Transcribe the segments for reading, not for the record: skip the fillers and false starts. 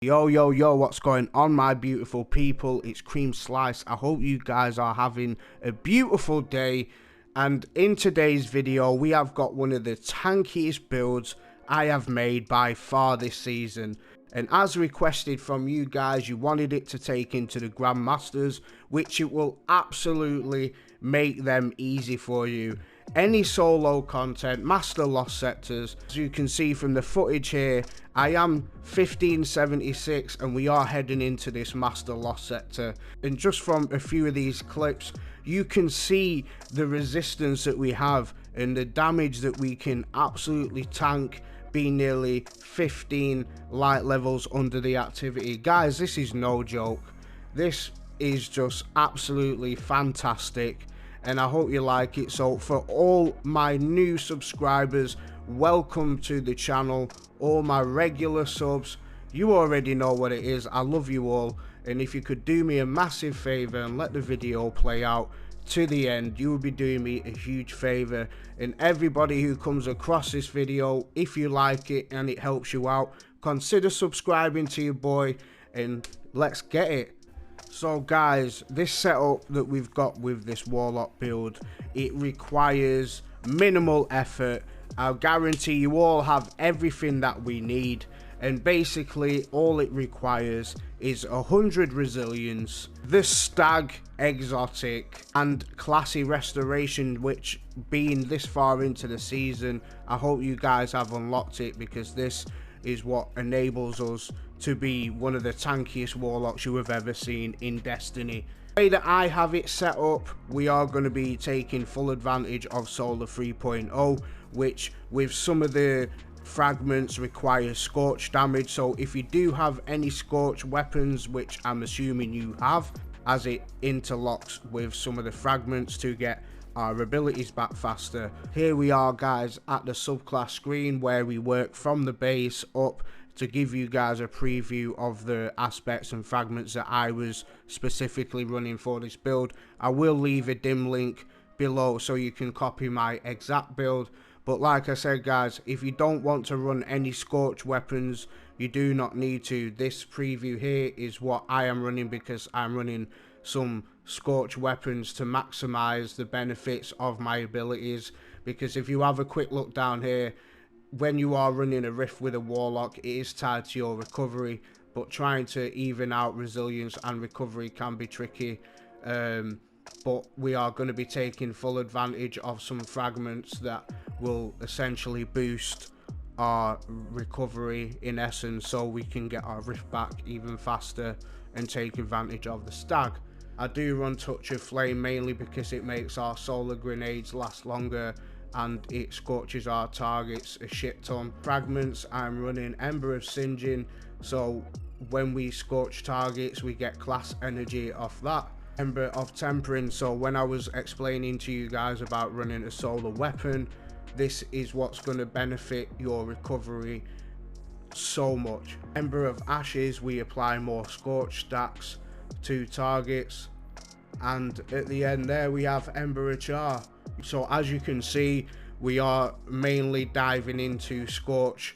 Yo, what's going on, my beautiful people? It's creamslice. I hope you guys are having a beautiful day. And in today's video, we have got one of the tankiest builds I have made by far this season. And as requested from you guys, you wanted it to take into the grandmasters, which it will absolutely make them easy for you. Any solo content, master lost sectors. As you can see from the footage here, I am 1576 and we are heading into this master lost sector. And just from a few of these clips, you can see the resistance that we have and the damage that we can absolutely tank, being nearly 15 light levels under the activity. Guys, this is no joke. This is just absolutely fantastic, and I hope you like it. So for all my new subscribers, welcome to the channel. All my regular subs, you already know what it is. I love you all, and if you could do me a massive favor and let the video play out to the end, you will be doing me a huge favor. And everybody who comes across this video, if you like it and it helps you out, consider subscribing to your boy, and let's get it. So guys, this setup that we've got with this warlock build, it requires minimal effort. I'll guarantee you all have everything that we need, and basically all it requires is 100 resilience, the stag exotic, and classy restoration, which, being this far into the season, I hope you guys have unlocked it, because this is what enables us to be one of the tankiest warlocks you have ever seen in Destiny. The way that I have it set up, we are going to be taking full advantage of Solar 3.0, which with some of the fragments requires scorch damage. So if you do have any scorch weapons, which I'm assuming you have, as it interlocks with some of the fragments to get our abilities back faster. Here we are, guys, at the subclass screen where we work from the base up to give you guys a preview of the aspects and fragments that I was specifically running for this build. I will leave a dim link below so you can copy my exact build. But like I said, guys, if you don't want to run any scorch weapons, you do not need to. This preview here is what I am running, because I'm running some scorch weapons to maximize the benefits of my abilities. Because if you have a quick look down here, when you are running a rift with a warlock, it is tied to your recovery, but trying to even out resilience and recovery can be tricky. But we are going to be taking full advantage of some fragments that will essentially boost our recovery in essence, so we can get our rift back even faster and take advantage of the stag. I do run Touch of Flame mainly because it makes our solar grenades last longer and it scorches our targets a shit ton. Fragments, I'm running Ember of Singeing, so when we scorch targets we get class energy off that. Ember of Tempering, so when I was explaining to you guys about running a solar weapon, this is what's going to benefit your recovery so much. Ember of Ashes, we apply more scorch stacks to targets, and at the end there we have Ember of Char. So as you can see, we are mainly diving into scorch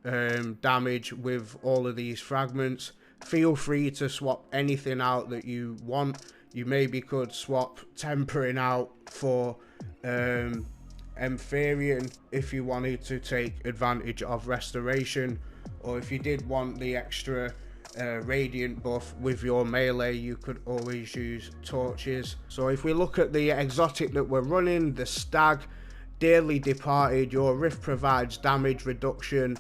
damage with all of these fragments. Feel free to swap anything out that you want. You maybe could swap Tempering out for Empharian if you wanted to take advantage of restoration, or if you did want the extra radiant buff with your melee, you could always use torches. So if we look at the exotic that we're running, the stag, dearly departed, your rift provides damage reduction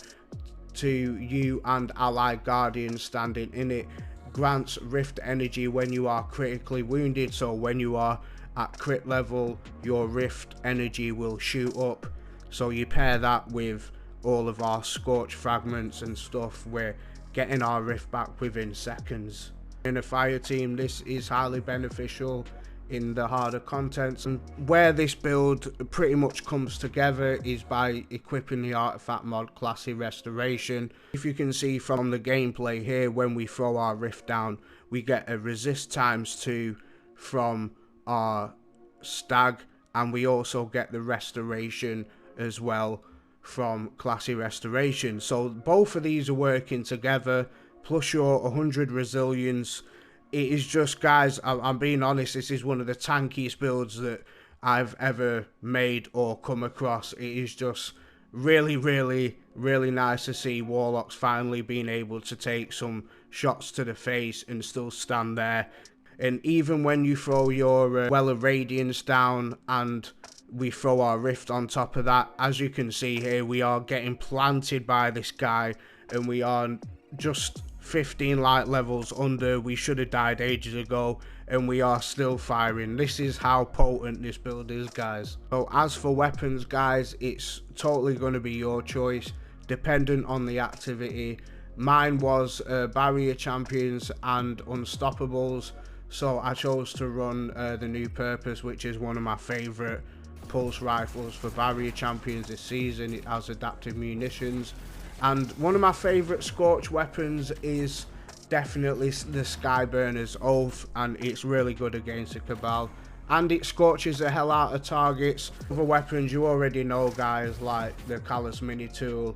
to you and allied guardians standing in it, grants rift energy when you are critically wounded. So when you are at crit level, your rift energy will shoot up. So you pair that with all of our scorch fragments and stuff, we're getting our rift back within seconds. In a fire team, this is highly beneficial in the harder contents, and where this build pretty much comes together is by equipping the artifact mod Classy Restoration. If you can see from the gameplay here, when we throw our rift down, we get a resist ×2 from our stag, and we also get the restoration as well from Classy Restoration. So both of these are working together plus your 100 resilience. It is just, guys, I'm being honest, this is one of the tankiest builds that I've ever made or come across. It is just really, really, really nice to see warlocks finally being able to take some shots to the face and still stand there. And even when you throw your Well of Radiance down and we throw our Rift on top of that, as you can see here, we are getting planted by this guy, and we are just 15 light levels under. We should have died ages ago, and we are still firing. This is how potent this build is, guys. So as for weapons, guys, it's totally going to be your choice, dependent on the activity. Mine was barrier champions and unstoppables, so I chose to run the new purpose, which is one of my favorite pulse rifles for barrier champions this season. It has adaptive munitions, and one of my favorite scorch weapons is definitely the Skyburner's Oath, and it's really good against the Cabal, and it scorches the hell out of targets. Other weapons you already know, guys, like the Callus mini tool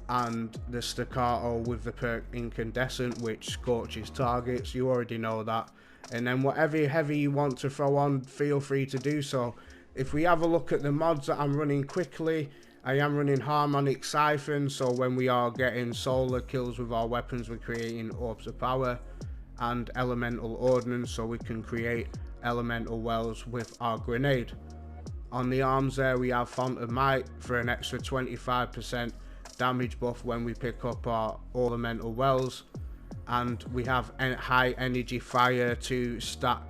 and the Staccato with the perk Incandescent, which scorches targets. You already know that. And then whatever heavy you want to throw on, feel free to do so. If we have a look at the mods that I'm running quickly, I am running Harmonic Siphon, so when we are getting solar kills with our weapons, we're creating Orbs of Power, and Elemental Ordnance, so we can create Elemental Wells with our grenade. On the arms there, we have Font of Might for an extra 25% damage buff when we pick up our Elemental Wells, and we have High Energy Fire to stack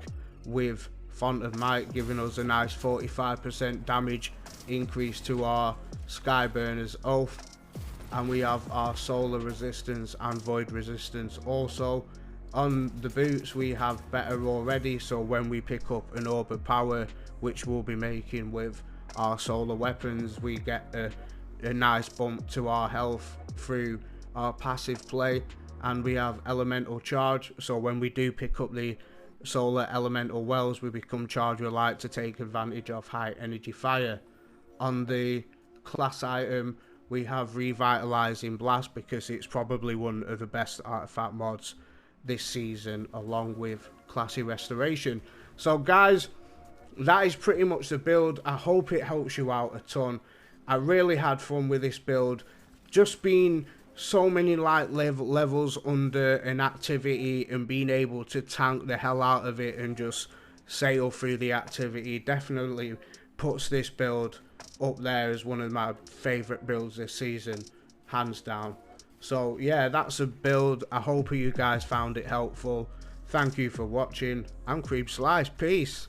with Font of Might, giving us a nice 45% damage increase to our Skyburner's Oath. And we have our Solar Resistance and Void Resistance also. On the boots we have better already, so when we pick up an Orb of Power, which we'll be making with our solar weapons, we get a nice bump to our health through our passive play. And we have Elemental Charge, so when we do pick up the solar elemental wells, we become charged with light to take advantage of High Energy Fire. On the class item, we have Revitalizing Blast, because it's probably one of the best artifact mods this season, along with Classy Restoration. So guys, that is pretty much the build. I hope it helps you out a ton. I really had fun with this build, just being so many light levels under an activity and being able to tank the hell out of it and just sail through the activity definitely puts this build up there as one of my favorite builds this season, hands down. So yeah, that's a build. I hope you guys found it helpful. Thank you for watching. I'm creamslice. Peace.